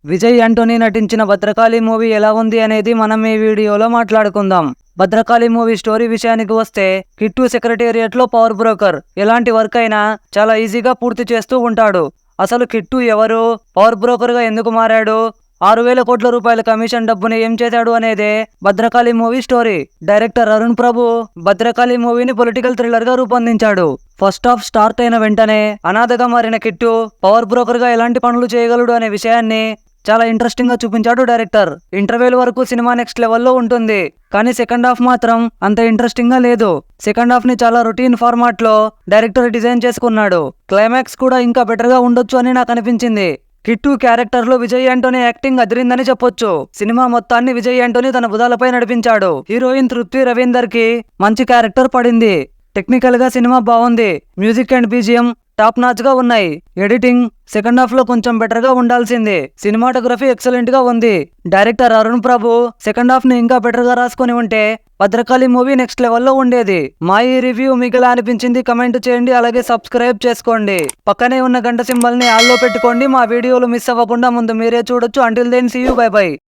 Vijay Anthony నటించిన Bhadrakali movie ఎలా ఉంది అనేది మనం ఈ వీడియోలో మాట్లాడుకుందాం. భద్రకాళి మూవీ స్టోరీ విషయానికి వస్తే, కిట్టు సెక్రటేరియట్ లో పవర్ బ్రోకర్. ఎలాంటి వర్క్ అయినా చాలా ఈజీగా పూర్తి చేస్తూ ఉంటాడు. అసలు కిట్టు ఎవరు, పవర్ బ్రోకర్ గా ఎందుకు మారాడు, 6,000 కోట్ల రూపాయల కమిషన్ డబ్బుని ఏం చేశాడు అనేదే Bhadrakali movie story. Director Arun Prabhu Bhadrakali మూవీని పొలిటికల్ థ్రిల్లర్ గా రూపొందించాడు. ఫస్ట్ హాఫ్ స్టార్ట్ అయిన వెంటనే అనాథగా మారిన కిట్టు పవర్ బ్రోకర్ గా ఎలాంటి పనులు చేయగలడు అనే విషయాన్ని చాలా ఇంట్రెస్టింగ్ గా చూపించాడు డైరెక్టర్. ఇంటర్వెల్ వరకు సినిమా నెక్స్ట్ లెవెల్లో ఉంటుంది, కానీ సెకండ్ హాఫ్ మాత్రం అంత ఇంట్రెస్టింగ్ గా లేదు. సెకండ్ హాఫ్ ని చాలా రొటీన్ ఫార్మాట్ లో డైరెక్టర్ డిజైన్ చేసుకున్నాడు. క్లైమాక్స్ కూడా ఇంకా బెటర్ గా ఉండొచ్చు అని నాకు అనిపించింది. కిట్టు క్యారెక్టర్ లో విజయ్ యాంటోనీ యాక్టింగ్ అదిరిందని చెప్పొచ్చు. సినిమా మొత్తాన్ని విజయ్ యాంటోనీ తన భుజాలపై నడిపించాడు. హీరోయిన్ తృప్తి రవీందర్ కి మంచి క్యారెక్టర్ పడింది. టెక్నికల్ గా సినిమా బాగుంది. Music and BGM top notch గా ఉన్నాయి. ఎడిటింగ్ సెకండ్ హాఫ్ లో కొంచెం బెటర్ గా ఉండాల్సింది. సినిమాటోగ్రఫీ ఎక్సలెంట్ గా ఉంది. డైరెక్టర్ అరుణ్ ప్రభు సెకండ్ హాఫ్ ని ఇంకా బెటర్ గా రాసుకొని ఉంటే భద్రకాళి మూవీ నెక్స్ట్ లెవెల్లో ఉండేది. మా ఈ రివ్యూ మీకు ఎలా అనిపించింది కమెంట్ చేయండి. అలాగే సబ్స్క్రైబ్ చేసుకోండి. పక్కనే ఉన్న గంట సింబల్ ని ఆల్లో పెట్టుకోండి. మా వీడియోలు మిస్ అవ్వకుండా ముందు మీరే చూడొచ్చు. Until then see you, bye by.